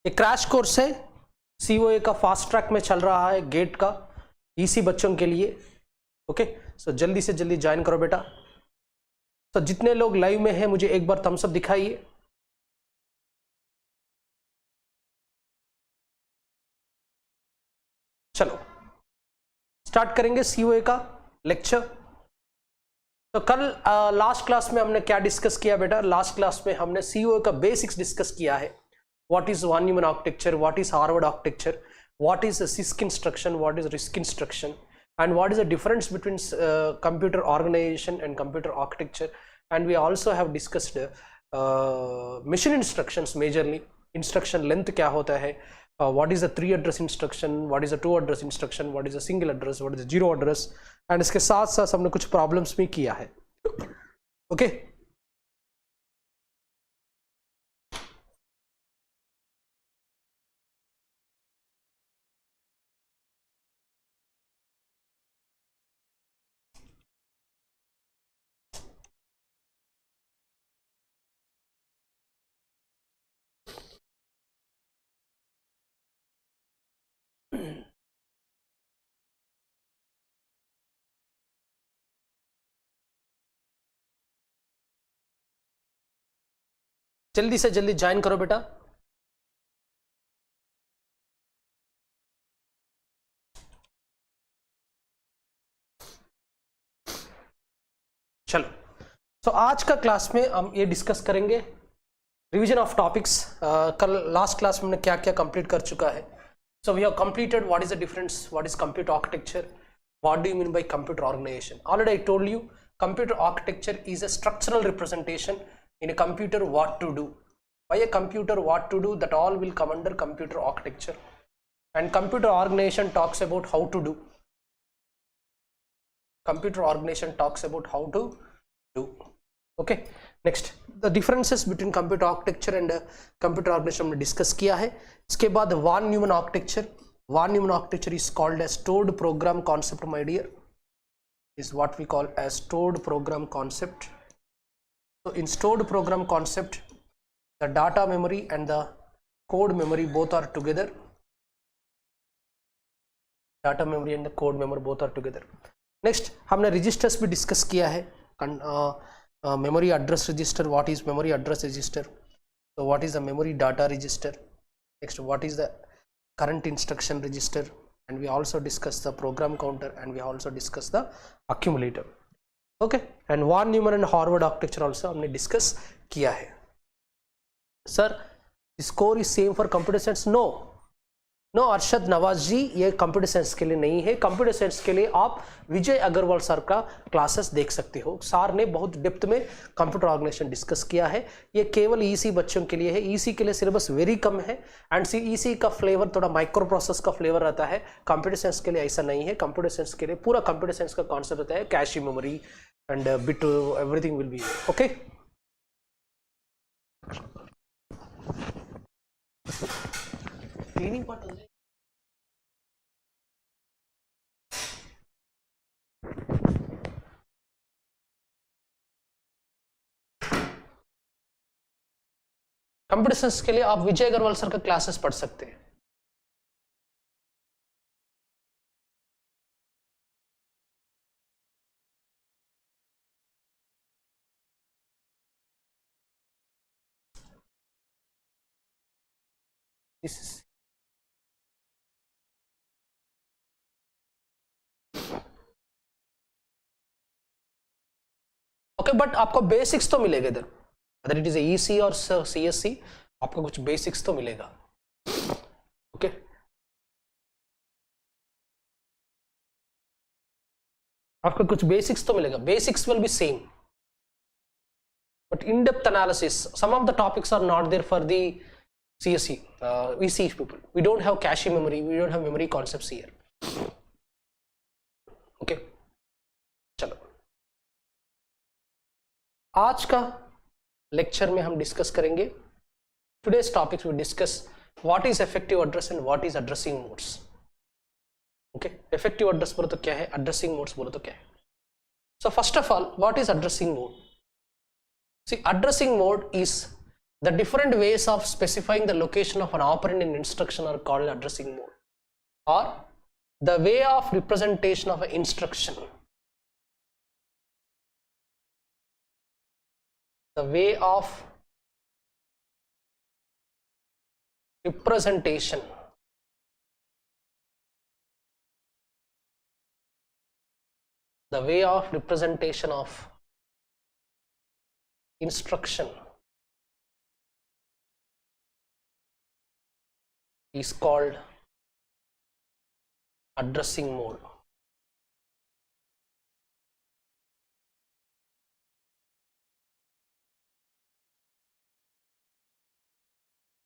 ये crash course है, COA का फास्ट ट्रैक में चल रहा है, गेट का EC बच्चों के लिए। ओके, सो जल्दी से जल्दी ज्वाइन करो बेटा। तो जितने लोग लाइव में हैं मुझे एक बार थम्स अप दिखाइए। चलो स्टार्ट करेंगे COA का लेक्चर। तो कल लास्ट क्लास में हमने क्या डिस्कस किया बेटा? लास्ट क्लास में हमने COA का बेसिक्स डिस्कस किया है। What is one human architecture, what is Harvard architecture, what is CISC instruction, what is RISC instruction, and what is the difference between computer organization and computer architecture. And we also have discussed machine instructions, majorly instruction length क्या होता है, what is a 3 address instruction, what is a 2 address instruction, what is a single address, what is a 0 address, and इसके साथ साथ हमने कुछ problems भी किया है। okay? जल्दी से जल्दी ज्वाइन करो बेटा। चलो, तो आज का क्लास में हम ये डिस्कस करेंगे रिवीजन ऑफ टॉपिक्स। कल लास्ट क्लास में हमने क्या क्या कंप्लीट कर चुका है। So we have completed what is the difference, what is computer architecture, what do you mean by computer organization. Already I told you computer architecture is a structural representation in a computer what to do. By a computer what to do, that all will come under computer architecture. And computer organization talks about how to do. Computer organization talks about how to do. Okay, next the differences between computer architecture and computer organization हमने discuss किया है। इसके बाद one human architecture, one human architecture is called as stored program concept, my dear, is what we call as stored program concept. So in stored program concept, the data memory and the code memory both are together. Data memory and the code memory both are together. Next हमने registers भी discuss किया है। memory address register, what is memory address register, so what is the memory data register, next what is the current instruction register, and we also discuss the program counter, and we also discuss the accumulator. Okay, and von Neumann and Harvard architecture also हमने discuss किया है। Sir score is same for computer science? No no Arshad Nawaz ji, ये computer science के लिए नहीं है। Computer science के लिए आप विजय अग्रवाल सर का क्लासेस देख सकते हो। सर ने बहुत डेप्थ में कंप्यूटर ऑर्गेनाइजेशन डिस्कस किया है। ये केवल EC बच्चों के लिए है। EC के लिए सिलेबस वेरी कम है, एंड EC का फ्लेवर थोड़ा माइक्रो प्रोसेस का फ्लेवर रहता है। कंप्यूटर साइंस के लिए ऐसा नहीं है। कंप्यूटर साइंस के लिए पूरा कंप्यूटर साइंस का कॉन्सेप्ट रहता है, cache memory and bit everything will be okay. Cleaning part only. Computer science के लिए आप विजय अग्रवाल सर का क्लासेस पढ़ सकते हैं। ओके, बट आपको बेसिक्स तो मिलेगा इधर, अदर इट इज EC और CSC, आपको कुछ बेसिक्स तो मिलेगा। ओके, आपको कुछ बेसिक्स तो मिलेगा। Basics will be same, but in depth analysis some of the topics are not there for the CSC, EC people. We don't have cache memory, we don't have memory concepts here. Okay, चलो आज का lecture में हम discuss करेंगे today's topics. We discuss what is effective address and what is addressing modes. Okay, effective address बोलो तो क्या है, addressing modes बोलो तो क्या है। So first of all, what is addressing mode? See, addressing mode is The different ways of specifying the location of an operand in instruction are called addressing mode, or the way of representation of an instruction. The way of representation of instruction is called addressing mode.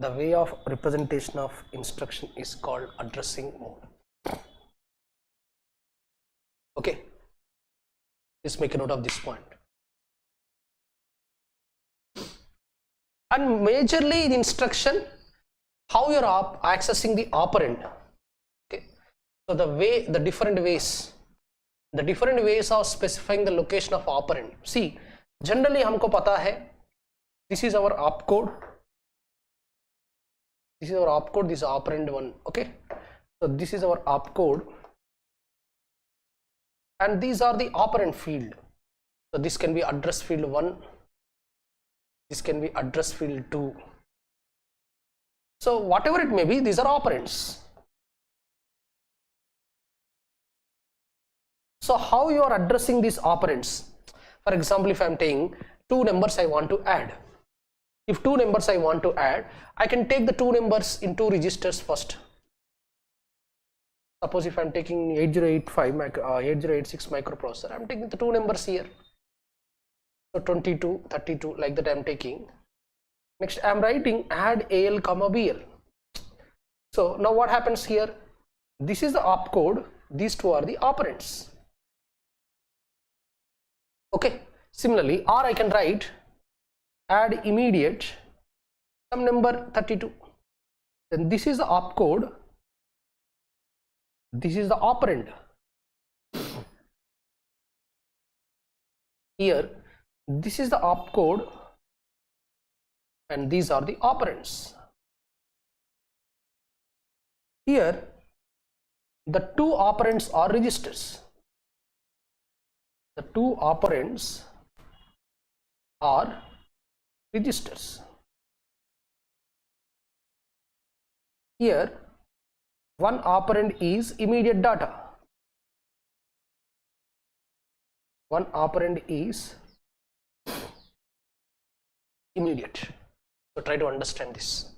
The way of representation of instruction is called addressing mode. Okay, just make a note of this point. And majorly in instruction, how you're accessing the operand. Okay, so the different ways of specifying the location of operand. See, generally हमको पता है, this is our opcode. This is our opcode, this is operand 1. Okay, so this is our opcode, and these are the operand field. So this can be address field 1, this can be address field 2. So whatever it may be, these are operands. So how you are addressing these operands? For example, if I am taking two numbers I want to add. If two numbers I want to add, I can take the two numbers in two registers first. Suppose if I am taking 8086 microprocessor, I am taking the two numbers here. So 22, 32, like that I am taking. Next I am writing add AL comma BL. So now what happens here? This is the opcode, these two are the operands. Okay, similarly, or I can write add immediate some number 32. Then this is the opcode, this is the operand. Here, this is the opcode, and these are the operands. Here, the two operands are registers. The two operands are registers. Here, one operand is immediate data. One operand is immediate. So try to understand this.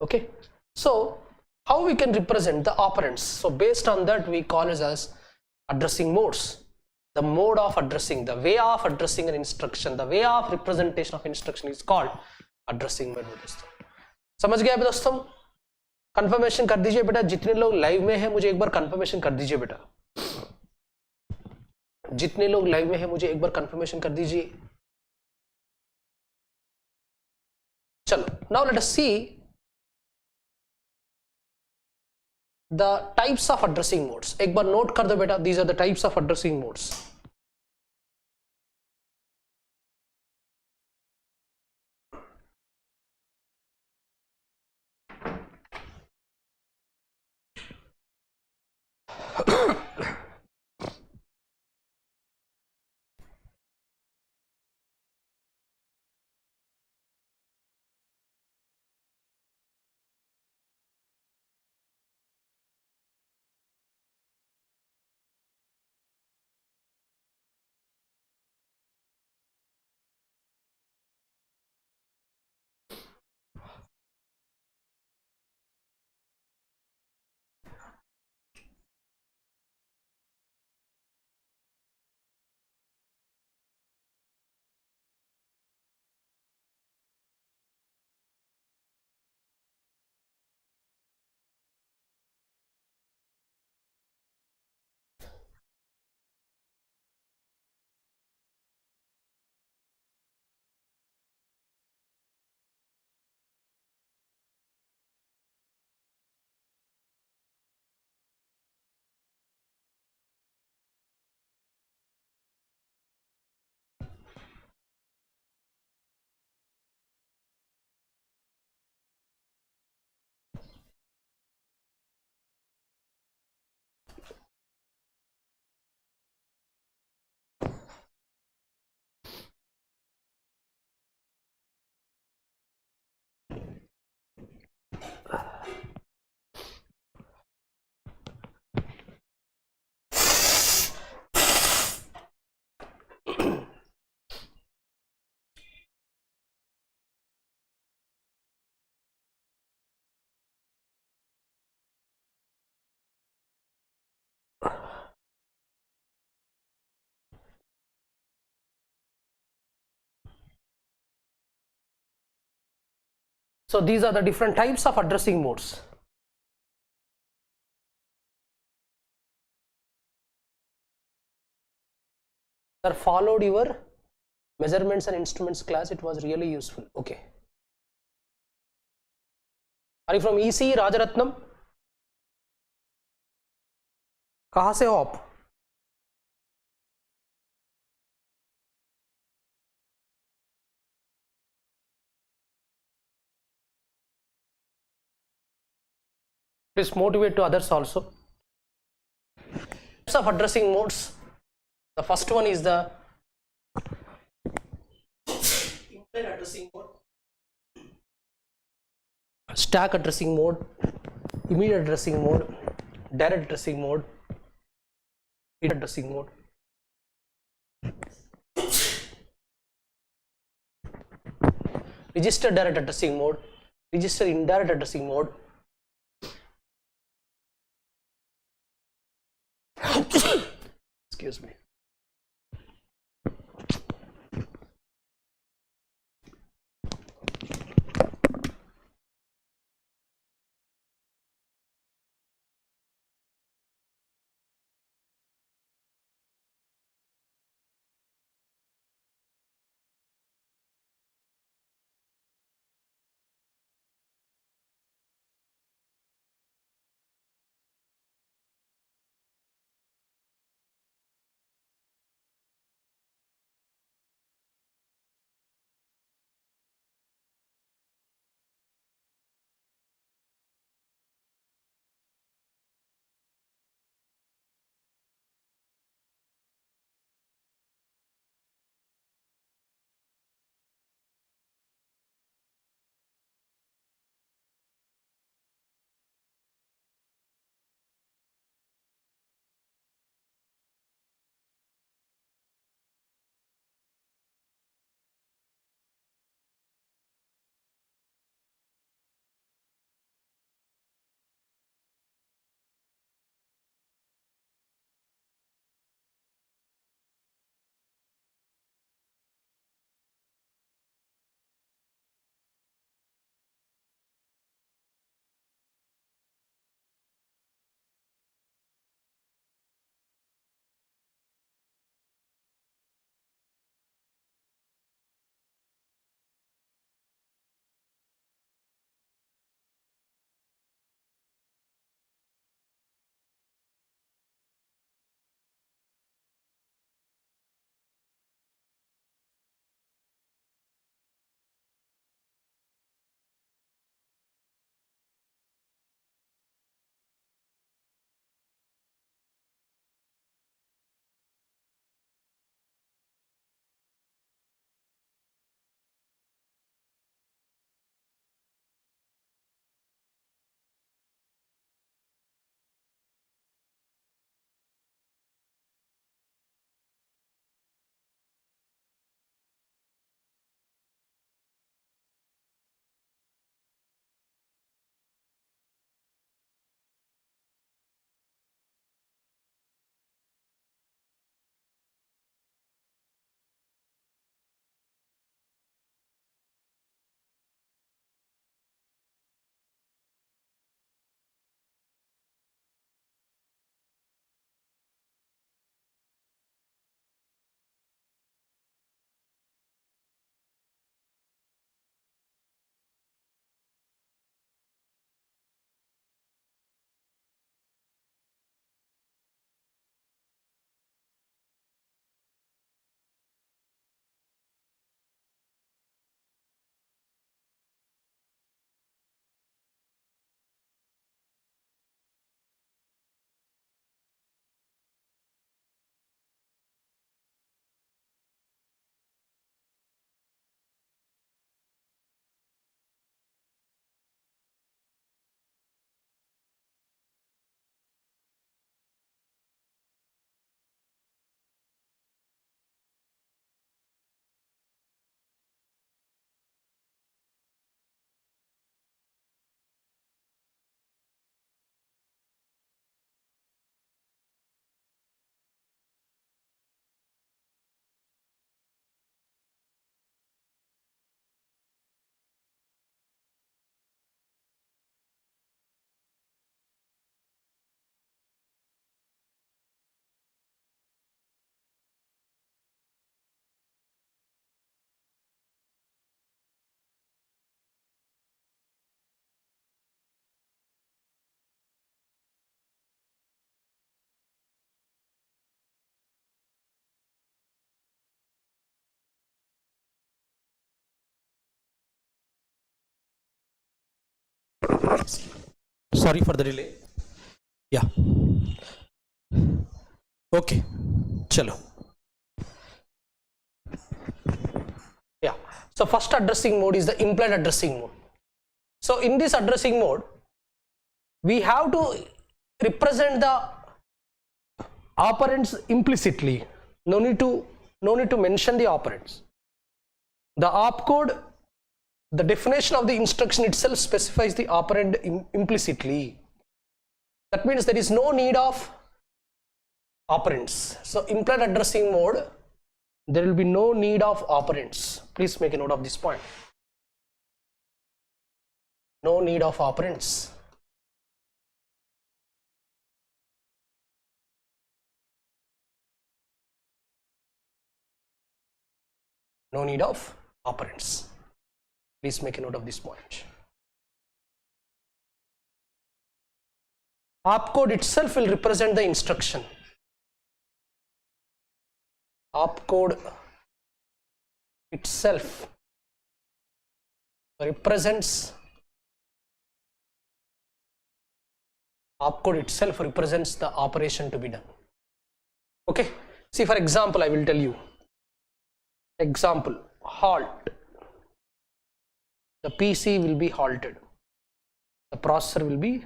Okay, so how we can represent the operands? So based on that, we call it as addressing modes. The mode of addressing, the way of addressing an instruction, the way of representation of instruction is called addressing mode. समझ गए दोस्तों? Confirmation कर दीजिए बेटा, जितने लोग live में हैं मुझे एक बार कंफर्मेशन कर दीजिए बेटा, जितने लोग लाइव में हैं मुझे एक बार कंफर्मेशन कर दीजिए. चलो, now let us see the types of addressing modes. एक बार नोट कर दो बेटा, these are the types of addressing modes. So these are the different types of addressing modes. Sir, followed your measurements and instruments class. It was really useful. Okay. Are you from ECE, Rajaratnam? कहाँ से हो आप? Please motivate to others also. Types of addressing modes. The first one is the implied addressing mode, stack addressing mode, immediate addressing mode, direct addressing mode, addressing mode. Register direct addressing mode, register indirect addressing mode. Excuse me. Sorry for the delay. Yeah. Okay. Chalo. Yeah. So first addressing mode is the implied addressing mode. So in this addressing mode, we have to represent the operands implicitly. No need to mention the operands. The opcode, the definition of the instruction itself specifies the operand implicitly. That means there is no need of operands. So implied addressing mode, there will be no need of operands. Please make a note of this point. No need of operands. No need of operands. Please make a note of this point. Opcode itself will represent the instruction. Opcode itself represents the operation to be done. Okay. See, for example, I will tell you. Example, halt. The PC will be halted. The processor will be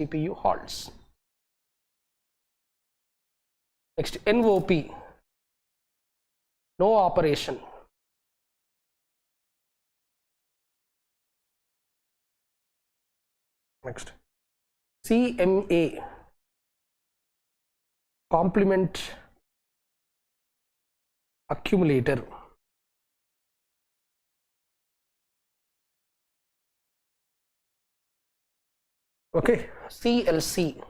CPU halts. Next, NOP. No operation. Next, CMA. Complement accumulator. Okay, CLC,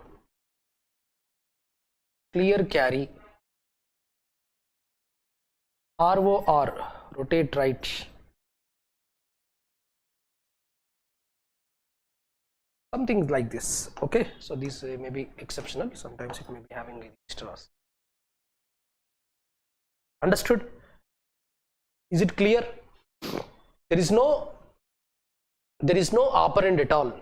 clear carry. ROR, rotate right. Something like this. Okay, so this may be exceptional. Sometimes it may be having extras. Understood? Is it clear? There is no operand at all.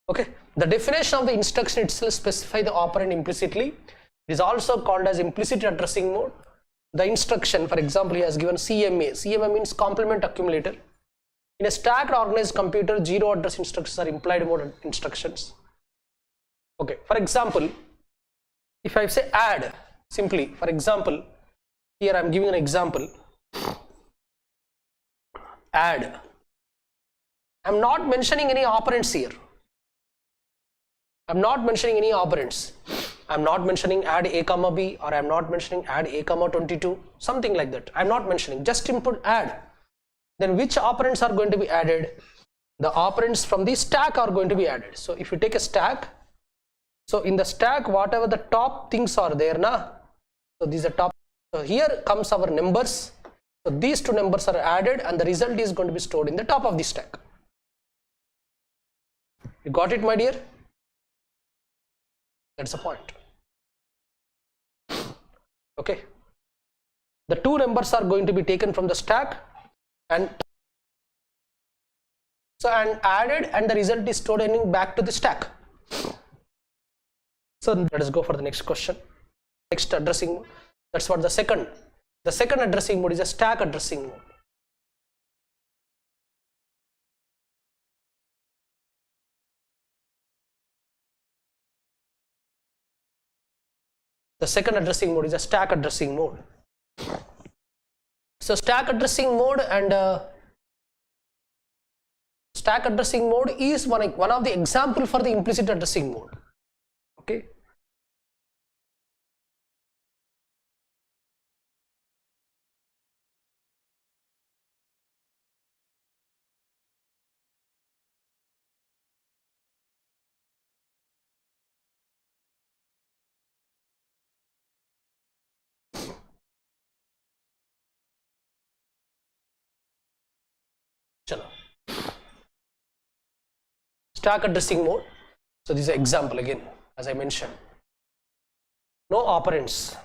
Okay, the definition of the instruction itself specifies the operand implicitly. It is also called as implicit addressing mode. The instruction, for example, he has given CMA. CMA means complement accumulator. In a stacked organized computer, zero address instructions are implied mode instructions. Okay, for example, if I say add, simply, for example, here I am giving an example. Add. I am not mentioning any operands here. I am not mentioning any operands. I am not mentioning add a comma b, or I am not mentioning add a comma 22, something like that. I am not mentioning, just input add. Then which operands are going to be added? The operands from the stack are going to be added. So if you take a stack, so in the stack, whatever the top things are there, so these are top. So here comes our numbers. So these two numbers are added and the result is going to be stored in the top of the stack. You got it, my dear? That's the point. Okay. The two numbers are going to be taken from the stack and added, and the result is stored back to the stack. So let us go for the next question. Next addressing mode. That's what the second addressing mode is a stack addressing mode. The second addressing mode is a stack addressing mode. So stack addressing mode and stack addressing mode is one of the example for the implicit addressing mode. Okay. Chalo. Stack addressing mode. So this is an example again, as I mentioned. No operands.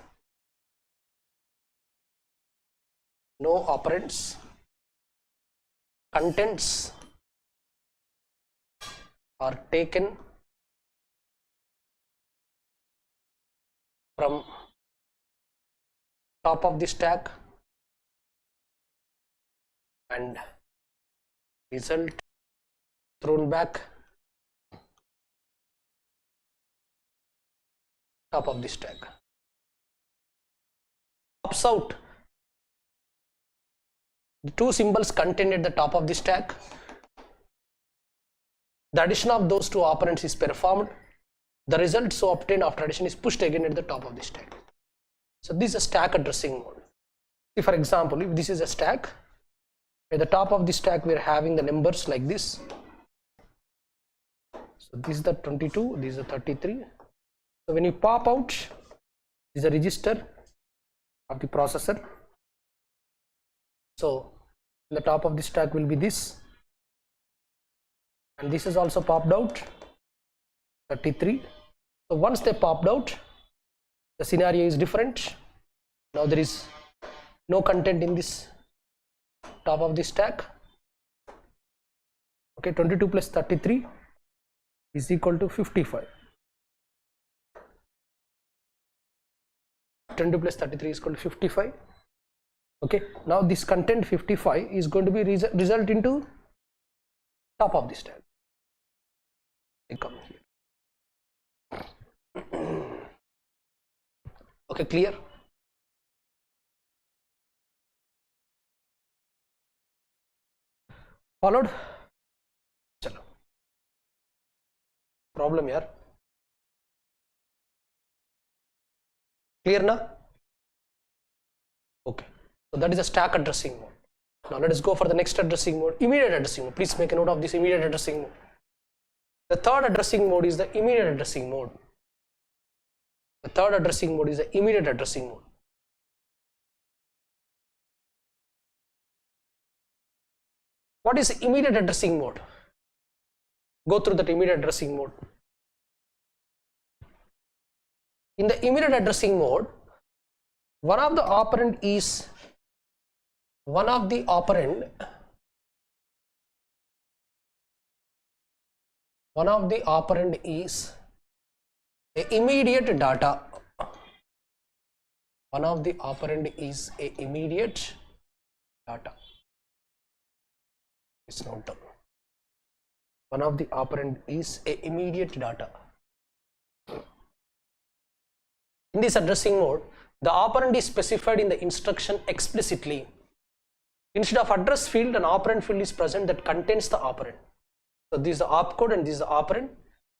No operands. Contents are taken from top of the stack and result thrown back top of the stack. Pops out the two symbols contained at the top of the stack. The addition of those two operands is performed. The result so obtained after addition is pushed again at the top of the stack. So this is a stack addressing mode. See, for example, if this is a stack, at the top of the stack we are having the numbers like this. So this is the 22, this is the 33. So when you pop out, this is a register of the processor. So the top of the stack will be this, and this is also popped out, 33. So once they popped out, the scenario is different. Now there is no content in this top of the stack. Okay, 22 plus 33 is equal to 55. 22 plus 33 is equal to 55. Okay, now this content 55 is going to be result into top of the stack. They come here. Okay, clear? Followed? Chalo. Problem here. Clear now? Okay. So that is a stack addressing mode. Now let us go for the next addressing mode, immediate addressing mode. Please make a note of this immediate addressing mode. The third addressing mode is the immediate addressing mode. The third addressing mode is the immediate addressing mode. What is immediate addressing mode? Go through that immediate addressing mode. In the immediate addressing mode, one of the operand is a immediate data. One of the operand is a immediate data. It's not done. One of the operand is a immediate data. In this addressing mode, the operand is specified in the instruction explicitly. Instead of address field, an operand field is present that contains the operand. So this is the opcode and this is the operand.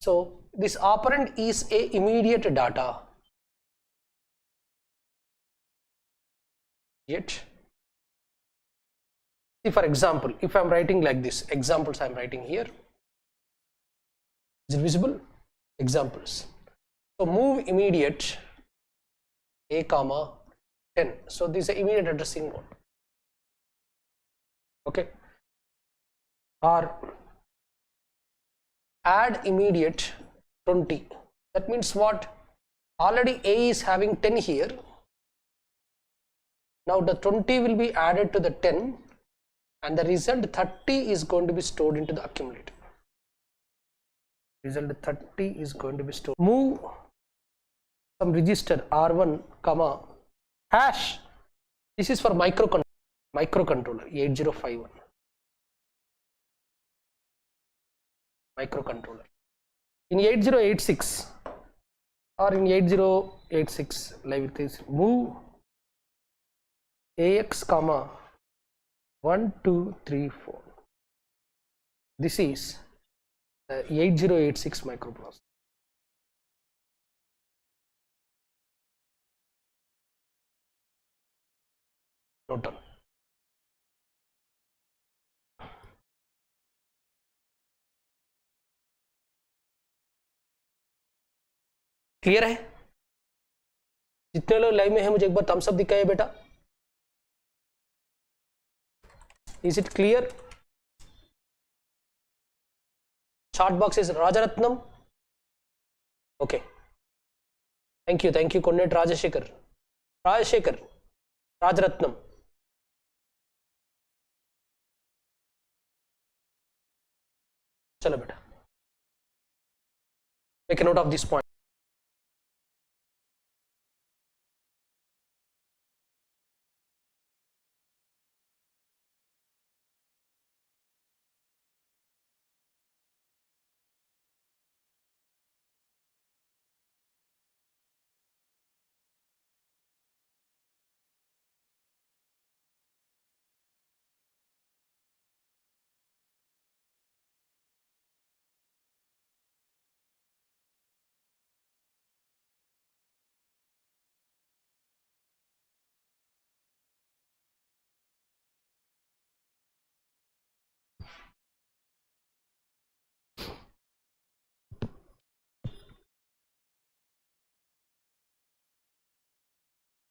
So this operand is a immediate data. Yet, see, for example, if I am writing like this, examples I am writing here. Is it visible? Examples. So move immediate a comma 10. So this is an immediate addressing mode. Okay. Or add immediate 20. That means what? Already A is having 10 here. Now the 20 will be added to the 10 and the result 30 is going to be stored into the accumulator. Result 30 is going to be stored. Move some register R1 comma hash. This is for microcontroller 8051. Microcontroller. In 8086 or in 8086 like with this, move AX comma 1 2 3 4. This is the 8086 microprocessor. Not done. Clear है? जितने लोग live में हैं मुझे एक बार Thums up दिखाइए बेटा. Is it clear? Chat box is Rajaratnam. Okay. Thank you, Konnet Rajashekar. Rajaratnam. चलो बेटा. Make a note of this point.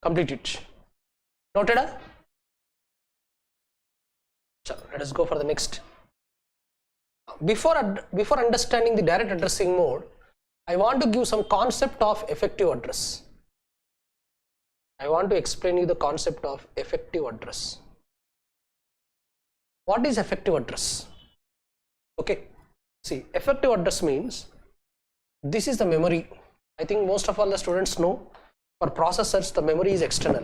Complete it. Noted? So let us go for the next. Before understanding the direct addressing mode, I want to give some concept of effective address. I want to explain you the concept of effective address. What is effective address? Okay, see, effective address means this is the memory. I think most of all the students know, for processors the memory is external.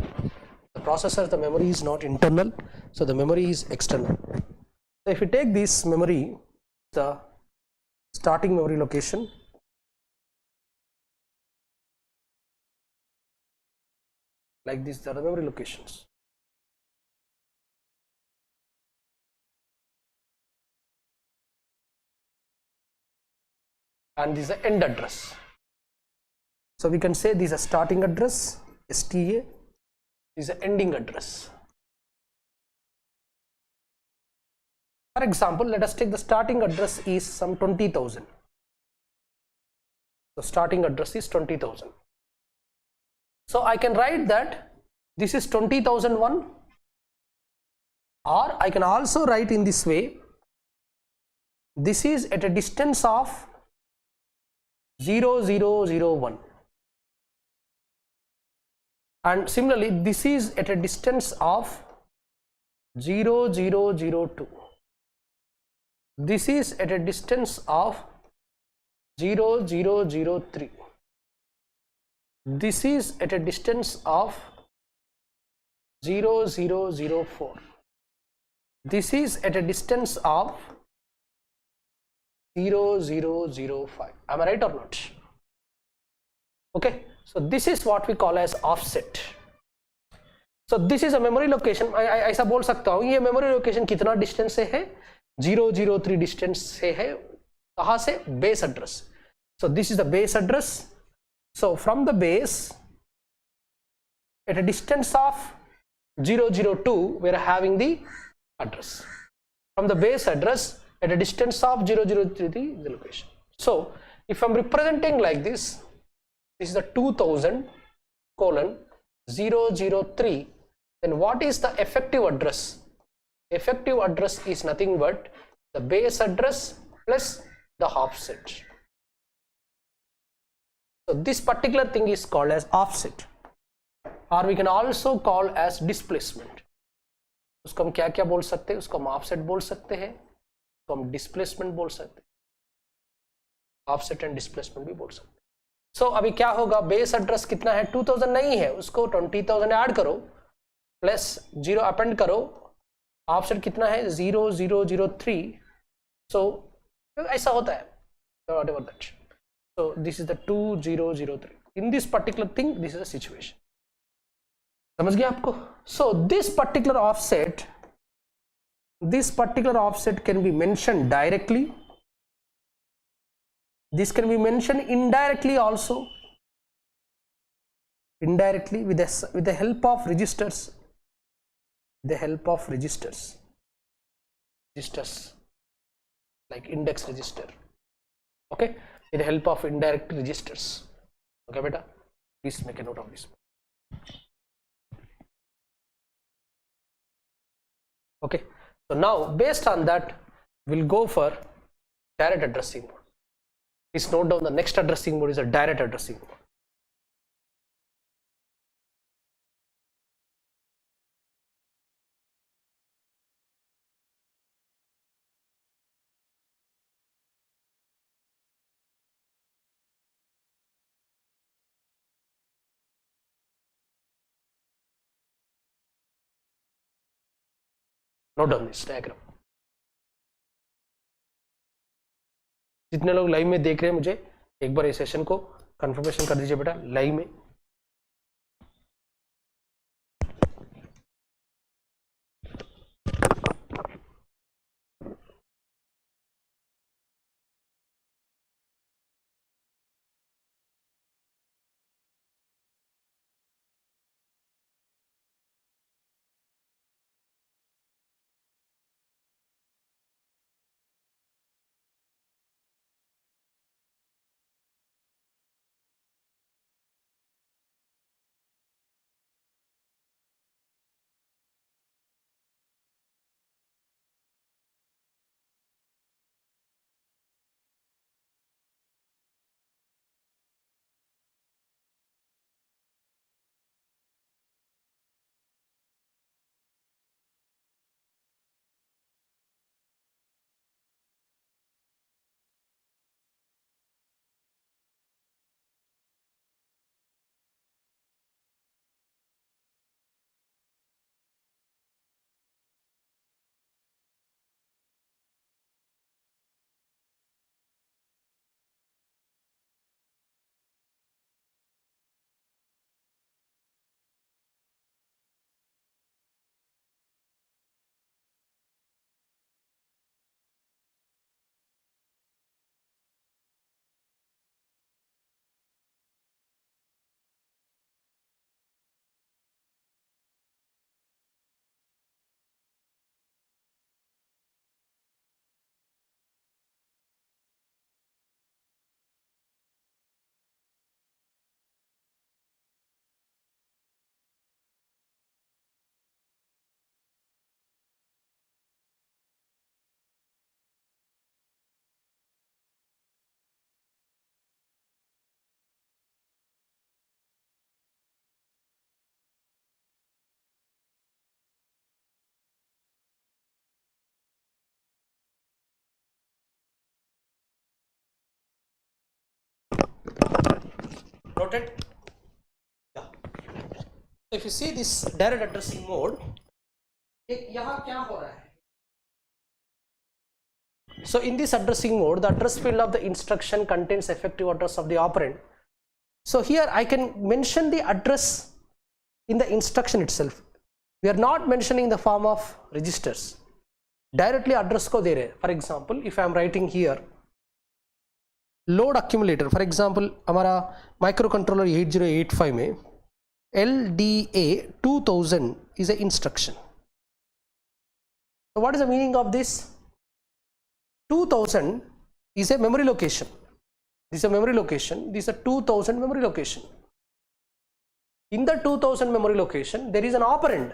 The processor, the memory is not internal, so the memory is external. So if you take this memory, the starting memory location, like this, there are the memory locations. And this is the end address. So we can say this is a starting address, STA, this is the ending address. For example, let us take the starting address is some 20,000. The starting address is 20,000. So I can write that this is 20,001, or I can also write in this way, this is at a distance of 0001, and similarly this is at a distance of 0002. This is at a distance of 0003. This is at a distance of 0004. This is at a distance of 0005. Am I right or not? Okay, so this is what we call as offset. So this is a memory location. I ऐसा बोल सकता हूँ ये memory location कितना distance से है, 003 distance से है. कहाँ से? Base address. So this is the base address. So from the base, at a distance of 002, we are having the address. From the base address, at a distance of 003, the location. So if I'm representing like this, this is the 2000:003, then what is the effective address? Effective address is nothing but the base address plus the offset. So this particular thing is called as offset, or we can also call as displacement. उसको हम क्या क्या बोल सकते हैं? उसको हम offset बोल सकते हैं, उसको हम displacement बोल सकते हैं, offset and displacement भी बोल सकते हैं. So अभी क्या होगा? बेस एड्रेस कितना है? 2000 नहीं है, उसको 20,000 ऐड करो, प्लस 0 अपेंड करो, ऑफसेट कितना है? 0003. So ऐसा होता है, whatever that. So this is the 2003. In this particular thing, this is the situation. समझ गया आपको? So this particular offset can be mentioned directly. This can be mentioned indirectly also. Indirectly with the help of registers. Registers like index register. Okay, with the help of indirect registers. Okay, beta, please make a note of this. Okay, so now based on that, we'll go for direct addressing mode. Please note down the next addressing mode is a direct addressing mode. Note down this diagram. जितने लोग live में देख रहे हैं मुझे एक बार इस session को कंफर्मेशन कर दीजिए बेटा लाइव में। Noted? Yeah. If you see this direct addressing mode, यहाँ क्या हो रहा है? So in this addressing mode, the address field of the instruction contains effective address of the operand. So here I can mention the address in the instruction itself. We are not mentioning the form of registers. Directly address को दे रहे. For example, if I am writing here load accumulator, for example हमारा microcontroller 8085 में LDA 2000 is a instruction. So what is the meaning of this? 2000 is a memory location. This is a memory location. This is a 2000 memory location. In the 2000 memory location, there is an operand.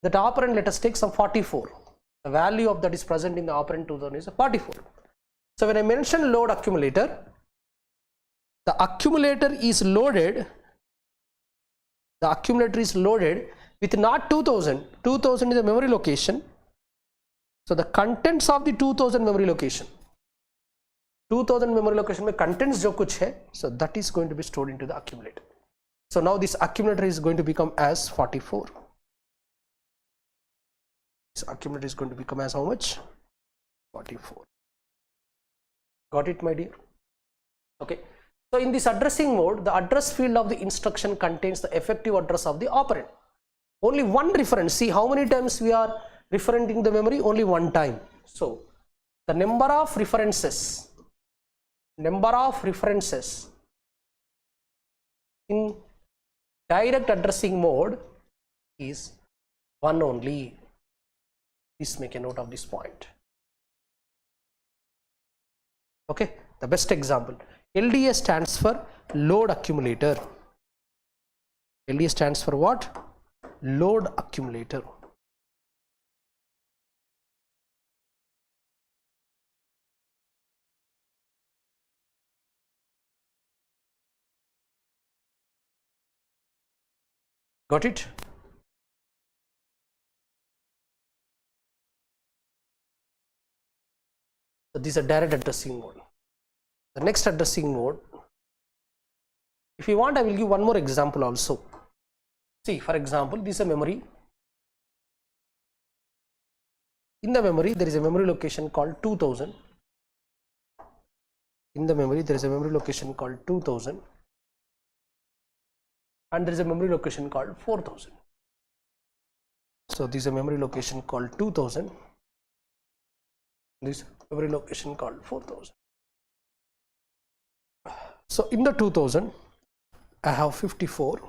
That operand, let us take some 44. The value of that is present in the operand 2000 is a 44. So when I mention load accumulator, the accumulator is loaded. The accumulator is loaded with not 2000. 2000 is a memory location. So the contents of the 2000 memory location. 2000 memory location में contents जो कुछ है, so that is going to be stored into the accumulator. So now this accumulator is going to become as 44. This accumulator is going to become as how much? 44. Got it, my dear? Okay. So in this addressing mode, the address field of the instruction contains the effective address of the operand. Only one reference. See how many times we are referring the memory? Only one time. So the number of references in direct addressing mode is one only. Please make a note of this point. Okay, the best example. LDA stands for load accumulator. LDA stands for what? Load accumulator. Got it? So this is a direct addressing mode. The next addressing mode, if you want, I will give one more example also. See, for example, this is a memory. in the memory there is a memory location called 2000. In the memory there is a memory location called 2000 and there is a memory location called 4000. So this is a memory location called 2000, this memory location called 4000. So in the 2000 I have 54.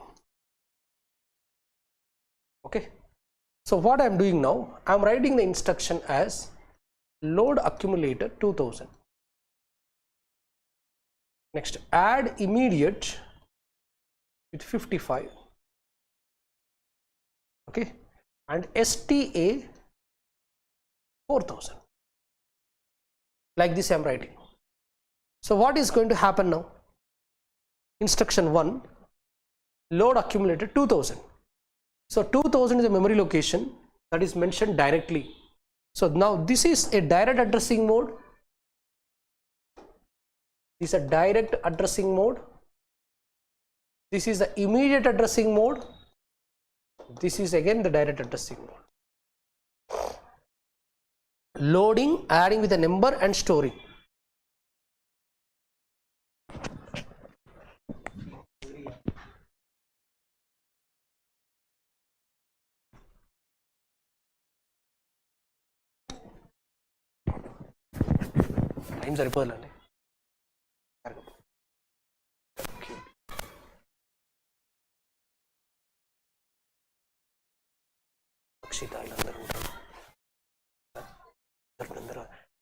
Okay, so what I am doing now, I am writing the instruction as load accumulator 2000. Next, add immediate with 55. Okay, and STA 4000. Like this I am writing. So what is going to happen now? Instruction 1, load accumulator 2000. So 2000 is a memory location that is mentioned directly. So now this is a direct addressing mode. This is a direct addressing mode. This is the immediate addressing mode. This is again the direct addressing mode. Loading, adding with a number and storing. Time సరిపోదండి.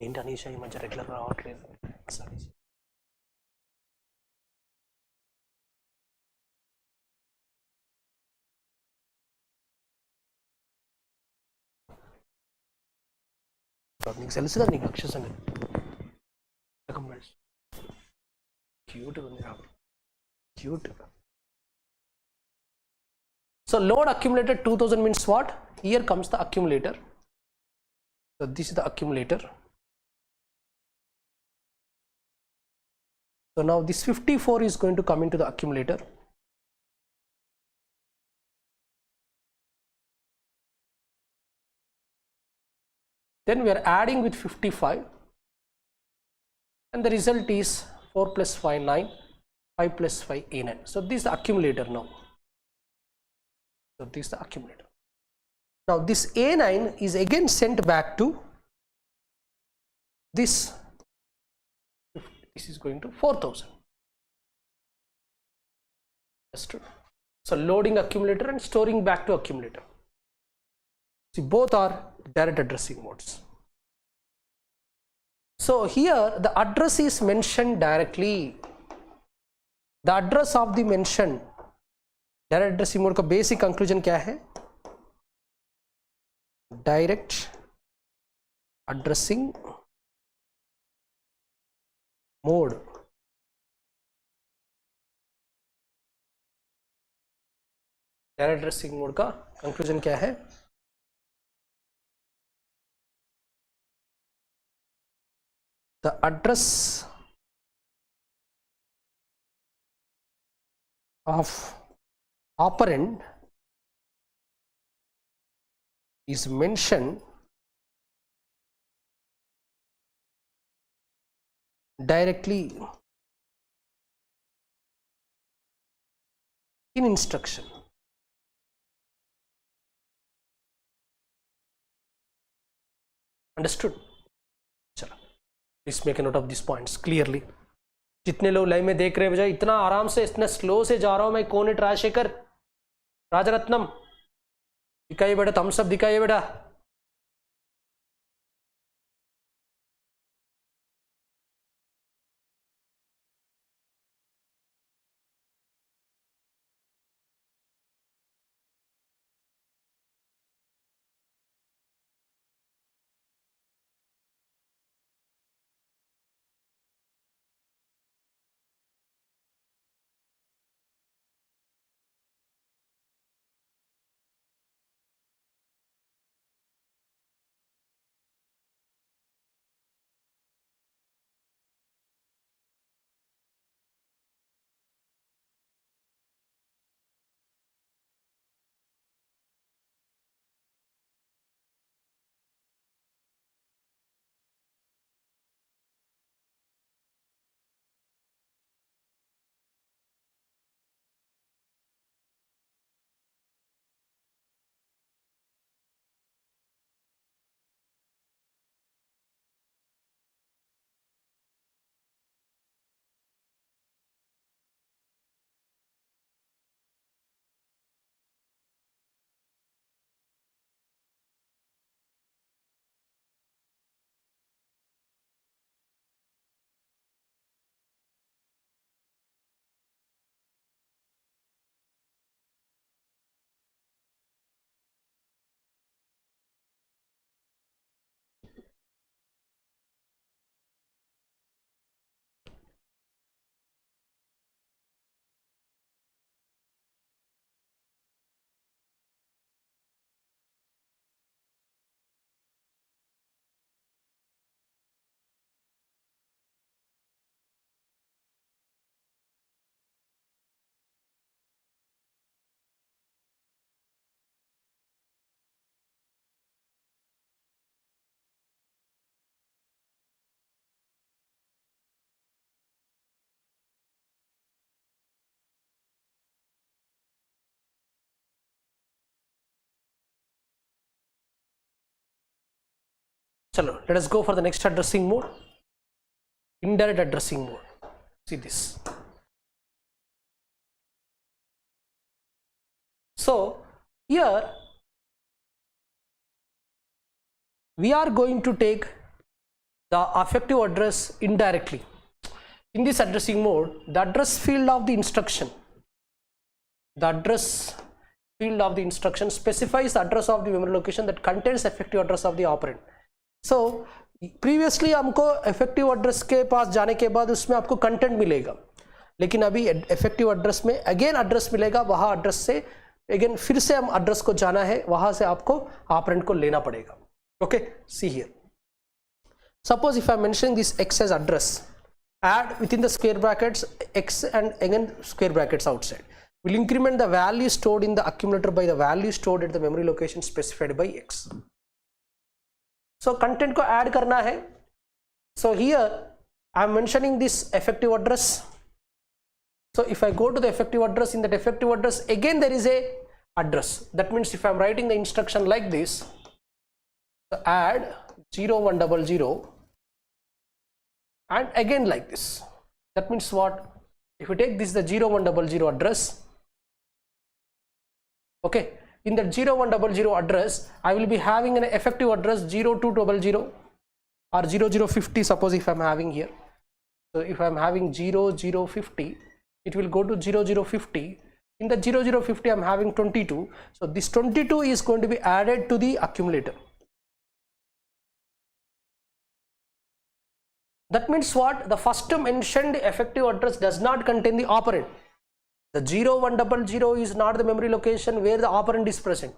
ఏంటి అనీషా ఈ మధ్య regular రావట్లేదు. నీకు తెలుసు కదా నీకు అక్షస్ అని క్యూట్ ఉంది కాబట్టి cute. So load accumulator 2000 means what? Here comes the accumulator. So this is the accumulator. So now this 54 is going to come into the accumulator. Then we are adding with 55 and the result is 4 plus 5 9, 5 plus 5 A9. So this is the accumulator now. So this is the accumulator. Now this A9 is again sent back to this. This is going to 4000. That's true. So loading accumulator and storing back to accumulator. See, both are direct addressing modes. So here the address is mentioned directly. The address of the mentioned direct addressing mode का basic conclusion क्या है? Direct addressing mode. Direct addressing mode का conclusion क्या है? The address of operand is mentioned directly in instruction. Understood? चलो, please make a note of these points clearly. जितने लोग live में देख रहे हैं बजाय इतना आराम से इतना स्लो से जा रहा हूं मैं. कौन है? राजशेखर, राजरत्नम दिखाइए बेटा, थम्स अप दिखाइए बेटा. Chalo, let us go for the next addressing mode, indirect addressing mode. See this. So here we are going to take the effective address indirectly. In this addressing mode, the address field of the instruction, specifies the address of the memory location that contains effective address of the operand. So previously हमको effective address के पास जाने के बाद उसमें आपको content मिलेगा, लेकिन अभी effective address में again address मिलेगा, वहाँ address से again फिर से हम address को जाना है, वहाँ से आपको operand को लेना पड़ेगा. Okay, see here. Suppose if I am mentioning this x as address, add within the square brackets x and again square brackets outside. Will increment the value stored in the accumulator by the value stored at the memory location specified by x. So content को add करना है. So here I am mentioning this effective address. So if I go to the effective address, in that effective address again there is a address. That means if I am writing the instruction like this, so add 0100 and again like this. That means what? If we take this the 0100 address, okay, in that 0100 address I will be having an effective address 0200 or 0050. Suppose if I am having here, so if I am having 0050, it will go to 0050. In the 0050 I am having 22, so this 22 is going to be added to the accumulator. That means what? The first mentioned effective address does not contain the operand. The 0100 is not the memory location where the operand is present.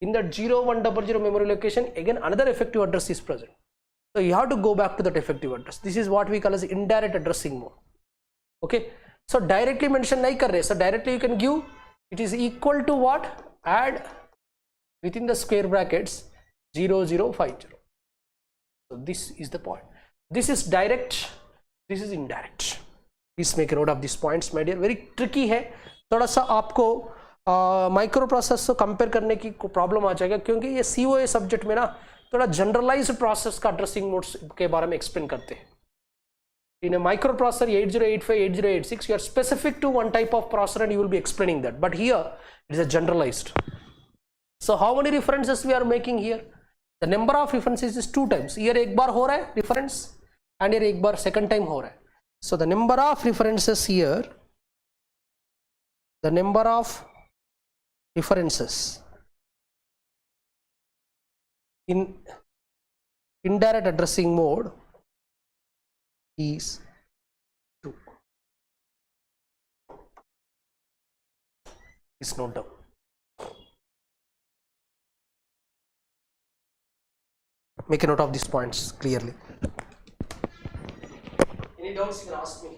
In that 0100 memory location again another effective address is present. So you have to go back to that effective address. This is what we call as indirect addressing mode. Okay. So directly mention nahi kar rahe. So directly you can give it is equal to what? Add within the square brackets 0050. So this is the point. This is direct, this is indirect. Please make a note of these points, my dear. Very tricky है. थोड़ा सा आपको micro process को compare करने की problem आ जाएगा, क्योंकि ये COA सब्जेक्ट में ना थोड़ा जनरलाइज्ड प्रोसेस का एड्रेसिंग मोड्स के बारे में एक्सप्लेन करते हैं. In a microprocessor 8085, 8086, you are specific to one type of processor and you will be explaining that. But here it is a generalized. So how many references we are making here? The number of references is 2 times. Here एक बार हो रहा है reference and here एक बार second time हो रहा है. So the number of references here, the number of references in indirect addressing mode is 2. Please note down. Make a note of these points clearly. Any doubts you can ask me.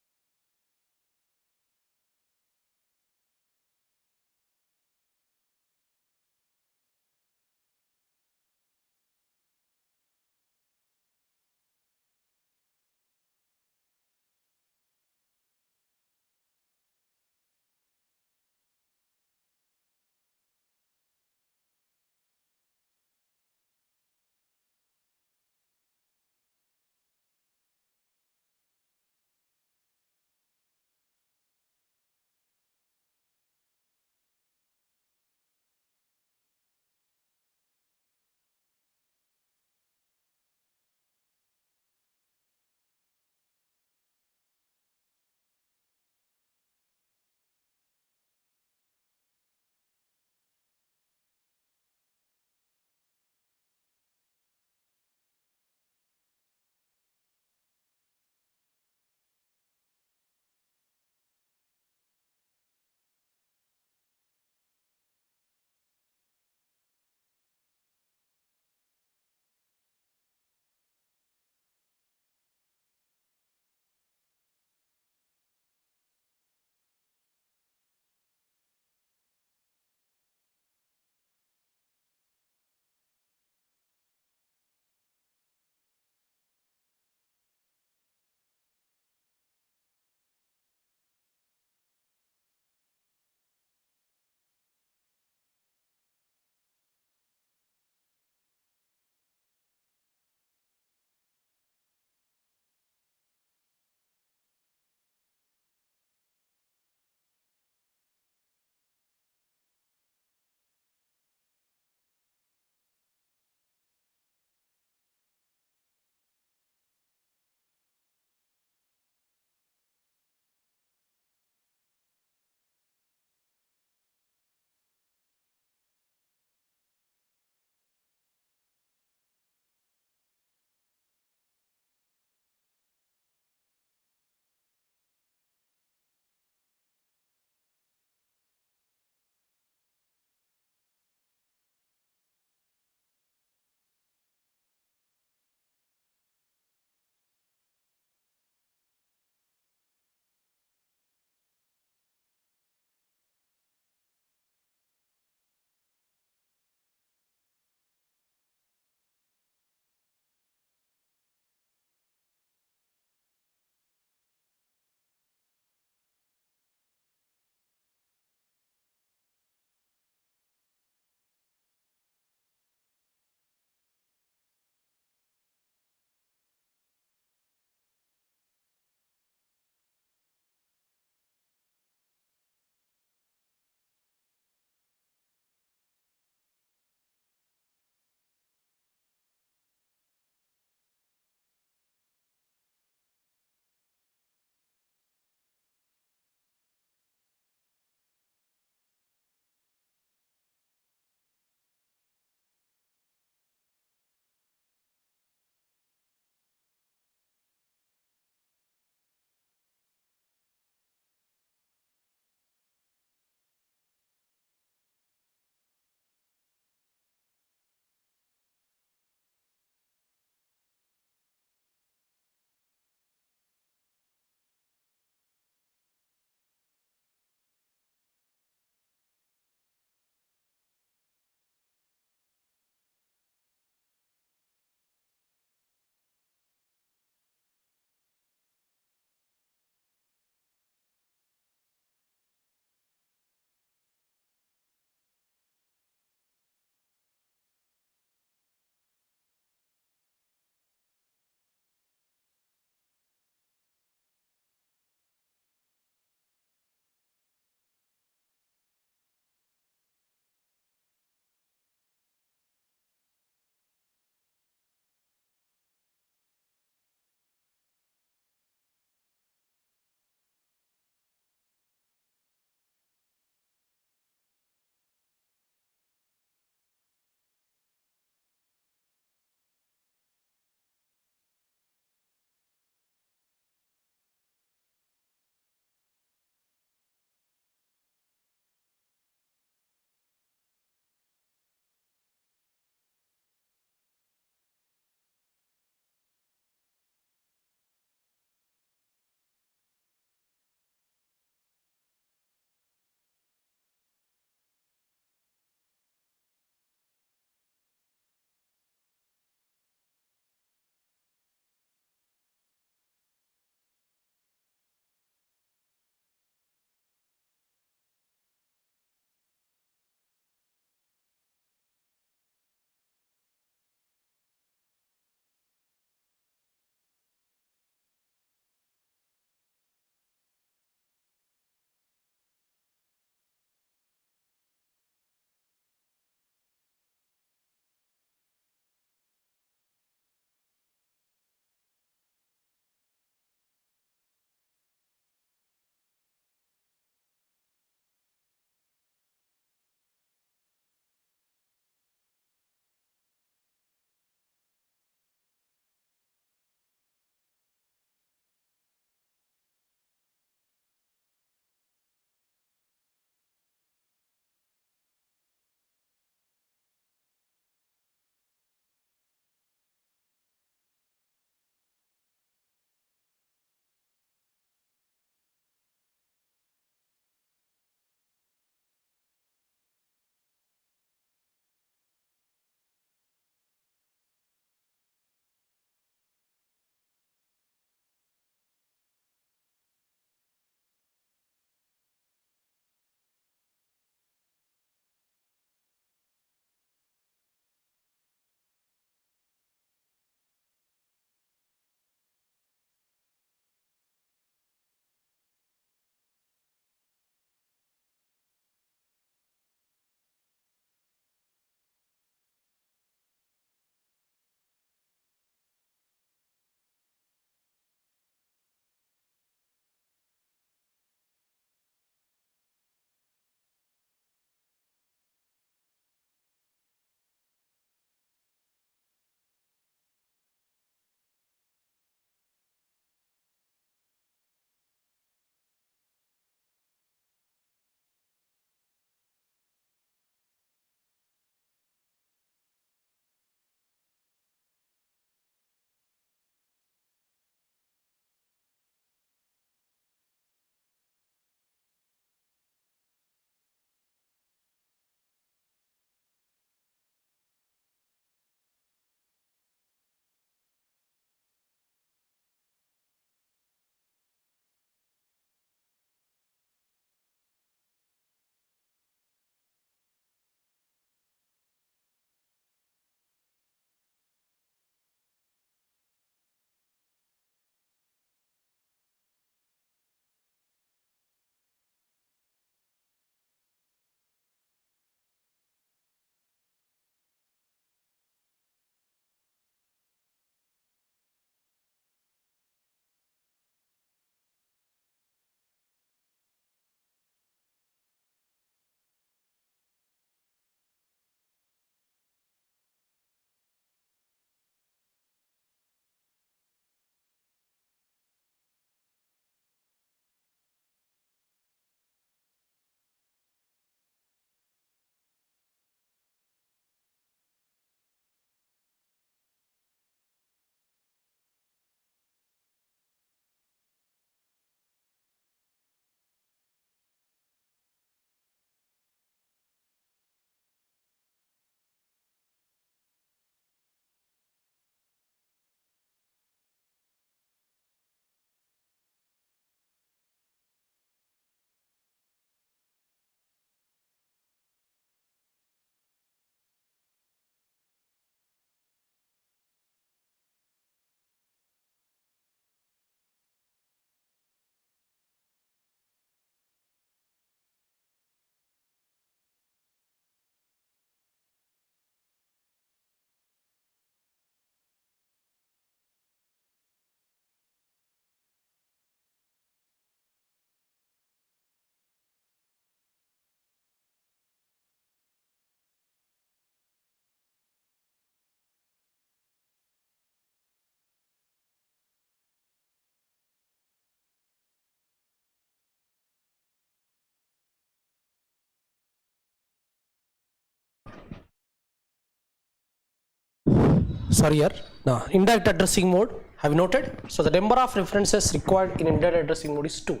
sorry here, the indirect addressing mode, have you noted? So the number of references required in indirect addressing mode is 2.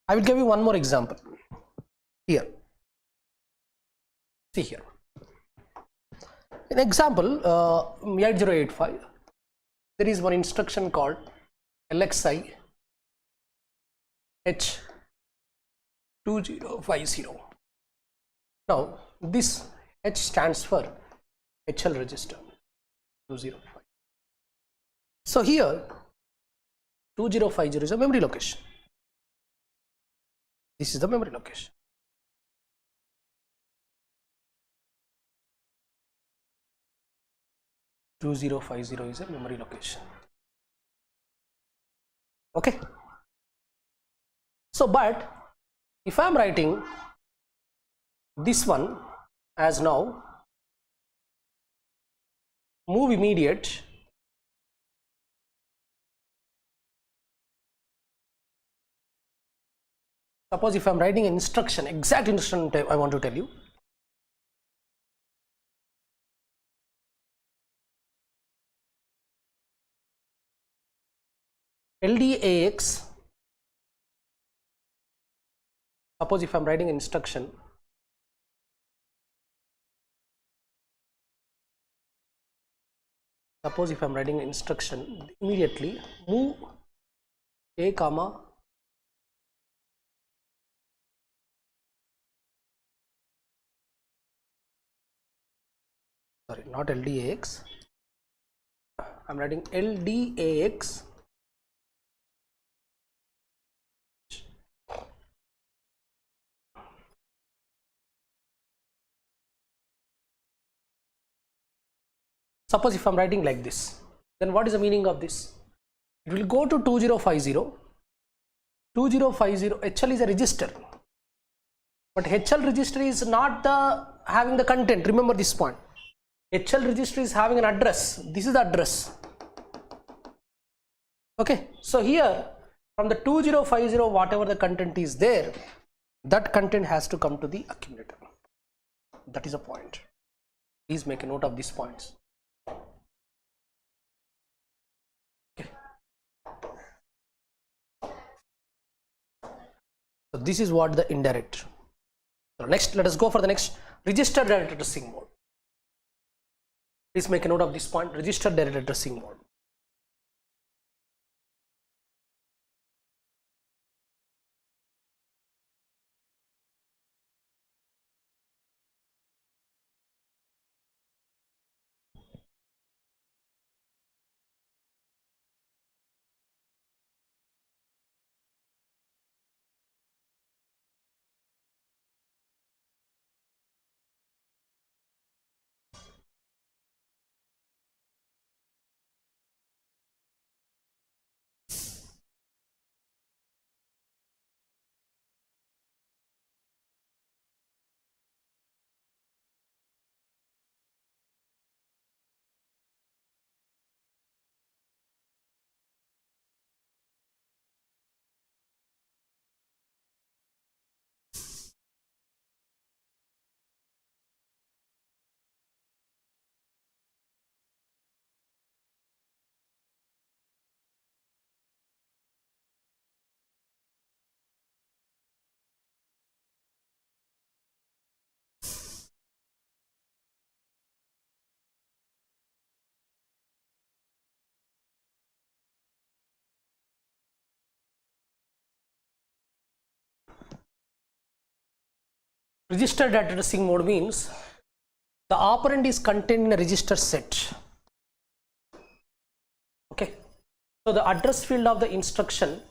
I will give you one more example here. See here, in example 8085, there is one instruction called 𝐿𝐿𝐻 2050. Now this H stands for HL register 205. So here 2050 is a memory location. This is the memory location. is a memory location. Okay. So, but if I am writing this one as now move immediate, suppose if I am writing an instruction, exact instruction I want to tell you. LDAX, suppose if I am writing an instruction, immediately move A comma sorry, not LDAX, I am writing LDAX suppose if I am writing like this, then what is the meaning of this? It will go to 2050. HL is a register, but HL register is not having the content. Remember this point. HL register is having an address. This is the address. Okay, so here from the 2050, whatever the content is there, that content has to come to the accumulator. That is a point. Please make a note of these points. So this is what the indirect. So next, let us go for the next, register direct addressing mode. Please make a note of this point, register direct addressing mode. Register direct addressing mode means the operand is contained in a register set. Okay, so the address field of the instruction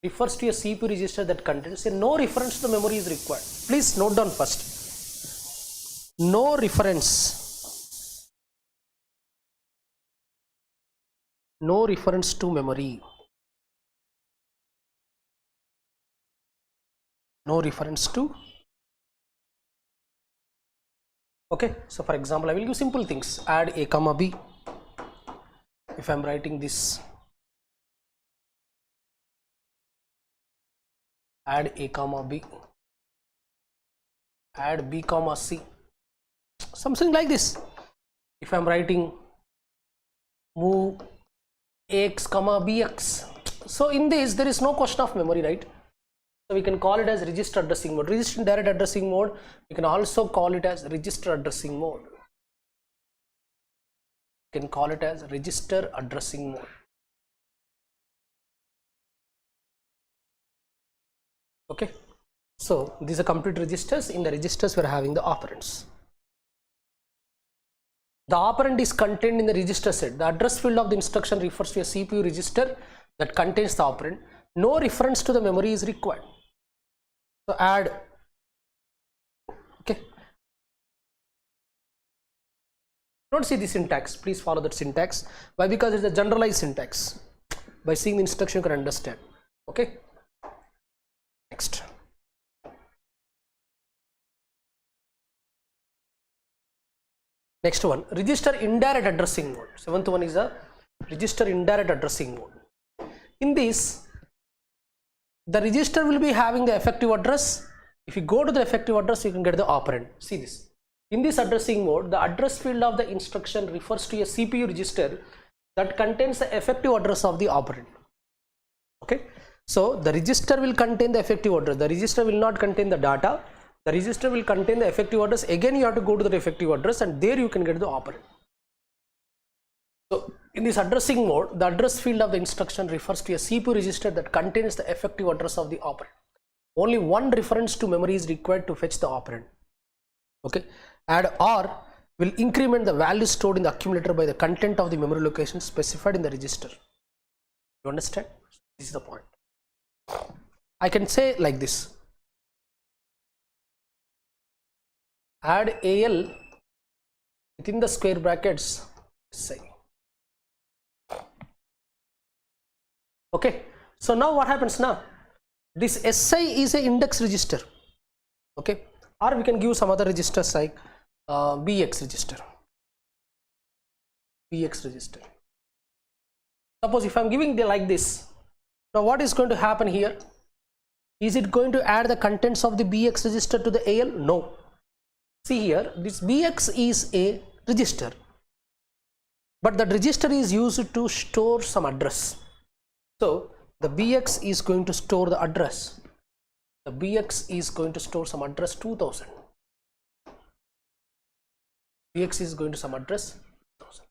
refers to a CPU register that contains no reference to the memory is required. Please note down first, no reference to memory, no reference to. Okay, so for example, I will give simple things, add A comma B. If I am writing this, add A comma B, add B comma C, something like this. If I am writing move AX comma BX. So in this there is no question of memory, right? So we can call it as register addressing mode. Register indirect addressing mode, we can also call it as register addressing mode. You can call it as register addressing mode. Okay, so these are complete registers. In the registers we are having the operands. The operand is contained in the register set. The address field of the instruction refers to a CPU register that contains the operand. No reference to the memory is required. So add, okay. Don't see the syntax, please follow that syntax. Why? Because it's a generalized syntax. By seeing the instruction you can understand. Okay. Next. Next one, register indirect addressing mode. Seventh one is a register indirect addressing mode. In this, the register will be having the effective address. If you go to the effective address, you can get the operand. See this. In this addressing mode, the address field of the instruction refers to a CPU register that contains the effective address of the operand. Okay. So the register will contain the effective address. The register will not contain the data. The register will contain the effective address. Again, you have to go to the effective address, and there you can get the operand. So in this addressing mode, the address field of the instruction refers to a CPU register that contains the effective address of the operand. Only one reference to memory is required to fetch the operand. Okay. Add or will increment the value stored in the accumulator by the content of the memory location specified in the register. You understand? This is the point. I can say like this. Add AL within the square brackets, say. Okay, so now what happens now? This SI is a index register. Okay, or we can give some other registers like BX register. BX register. Suppose if I'm giving the like this, now what is going to happen here? Is it going to add the contents of the BX register to the AL? No. See here, this BX is a register, but that register is used to store some address. So the BX is going to store the address. The BX is going to store some address 2000. BX is going to some address 2000.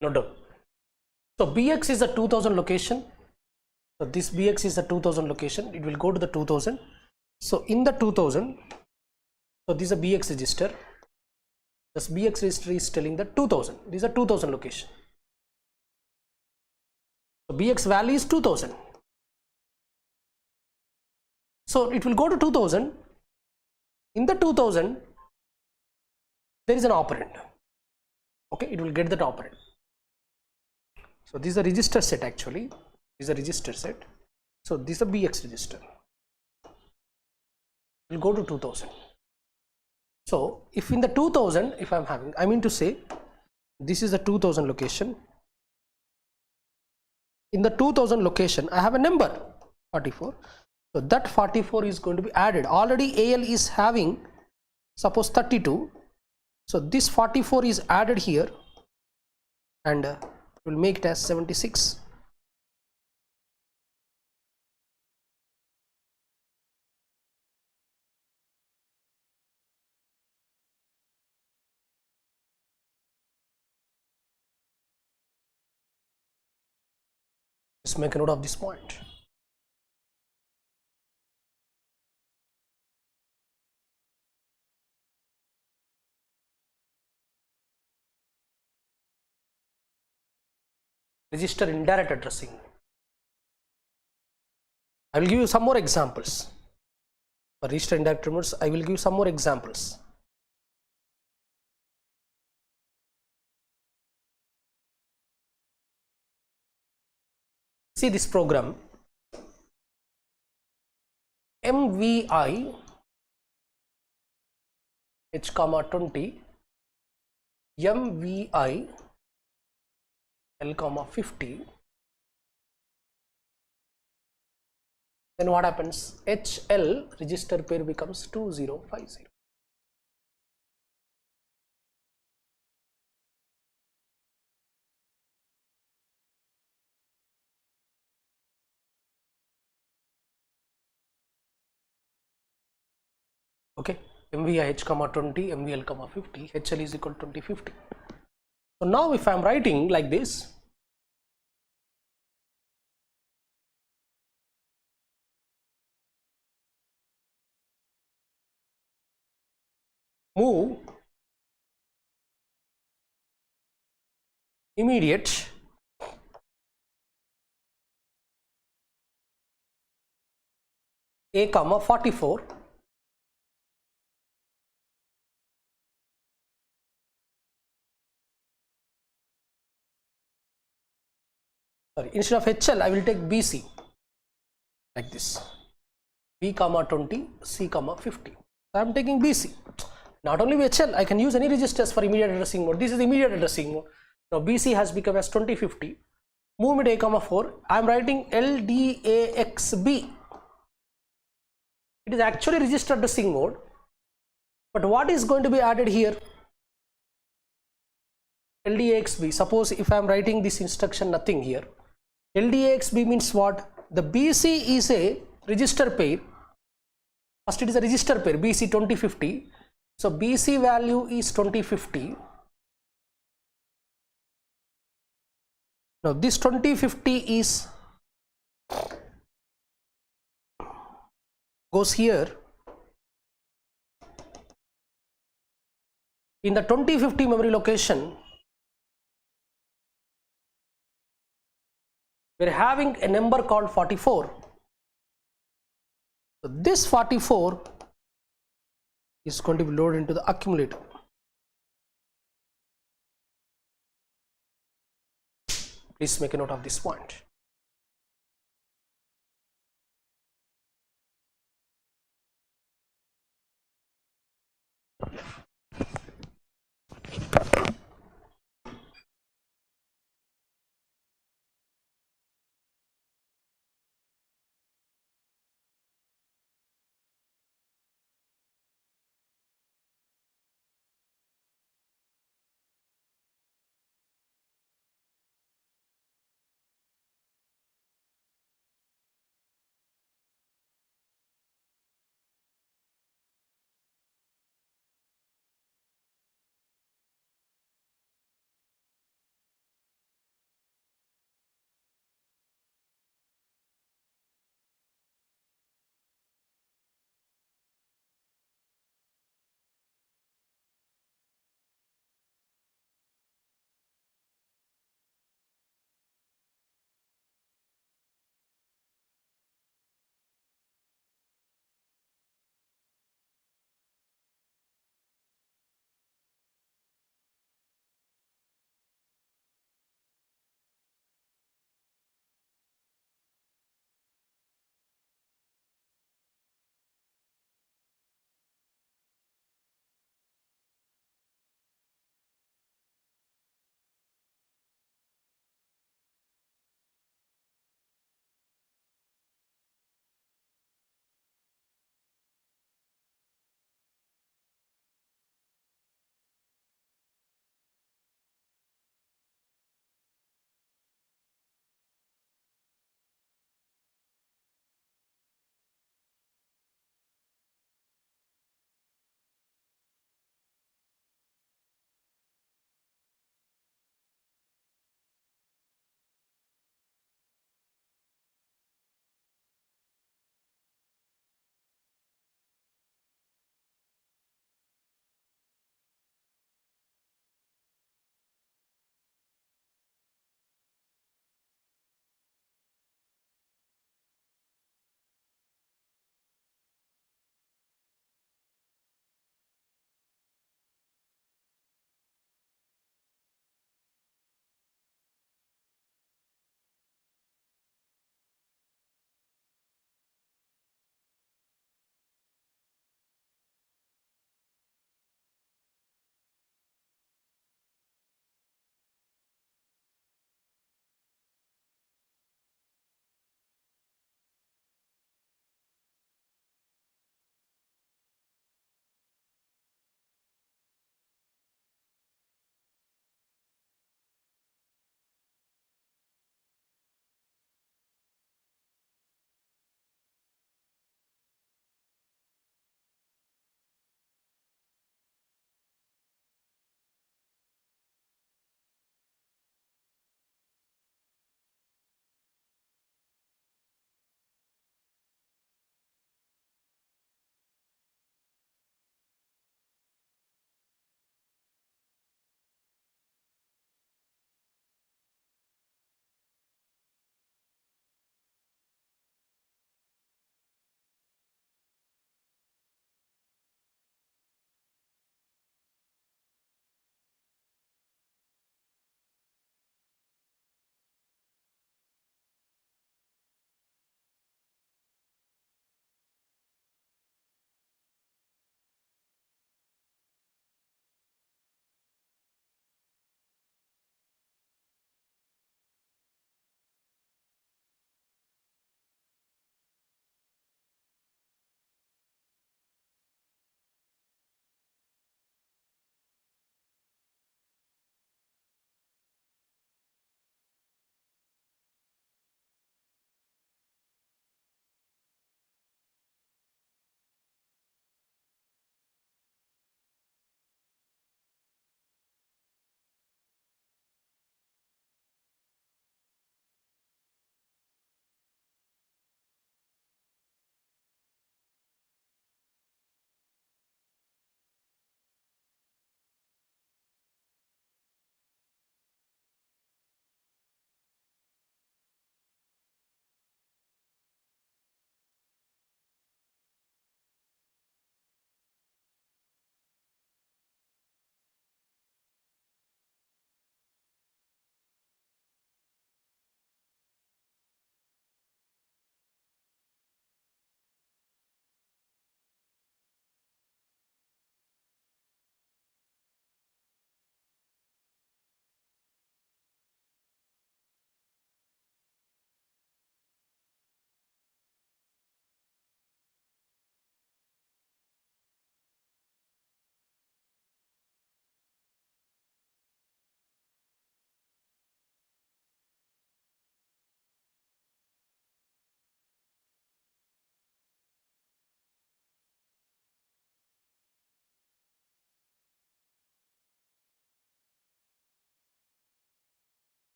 Note down. So BX is a 2000 location. So this BX is a 2000 location. It will go to the 2000. So in the 2000, so this is a BX register. This BX register is telling the 2000. This is a 2000 location. So BX value is 2000. So it will go to 2000. In the 2000, there is an operand. Okay, it will get that operand. So this is a register set actually. This is a register set. So this is a BX register. It will go to 2000. So if in the 2000, if I'm having, I mean to say, this is the 2000 location. In the 2000 location, I have a number 44. So that 44 is going to be added. Already AL is having, suppose 32. So this 44 is added here and we'll make it as 76. Just make a note of this point. Register indirect addressing. I will give you some more examples. For register indirect remotes, I will give some more examples. See this program. MVI H,20 MVI L,50. Then what happens? HL register pair becomes 2050. Okay, MVI H,20 MVL,50, HL is equal to 2050. So now if I am writing like this, move immediate A, 44. Sorry, instead of HL, I will take BC like this. B, 20, C, 50. So I am taking BC. Not only HL, I can use any registers for immediate addressing mode. This is immediate addressing mode. Now BC has become as 2050. Move it A, 4. I am writing LDAXB. It is actually register addressing mode. But what is going to be added here? LDAXB. Suppose if I am writing this instruction, nothing here. LDAXB means what? The BC is a register pair. First it is a register pair, BC 2050. So BC value is 2050. Now this 2050 is goes here. In the 2050 memory location, we are having a number called 44. So this 44 is going to be loaded into the accumulator. Please make a note of this point.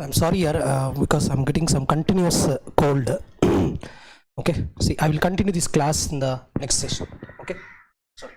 I'm sorry here because I'm getting some continuous cold. Okay, see, I will continue this class in the next session. Okay, sorry.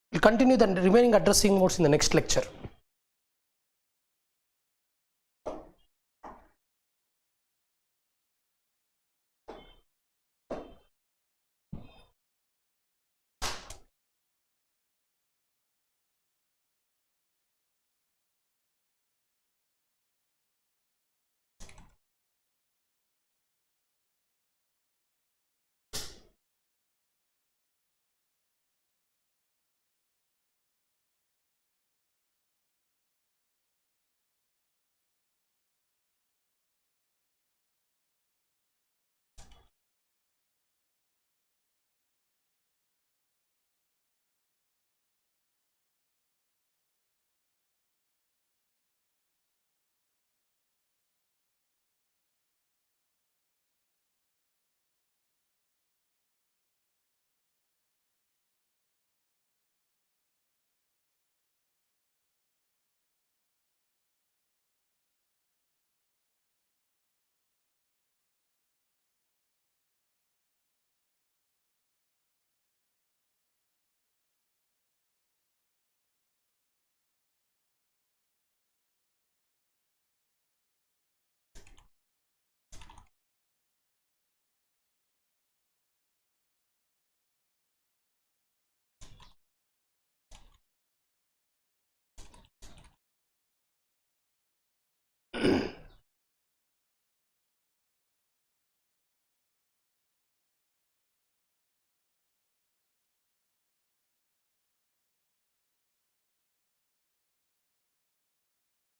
We'll continue the remaining addressing modes in the next lecture.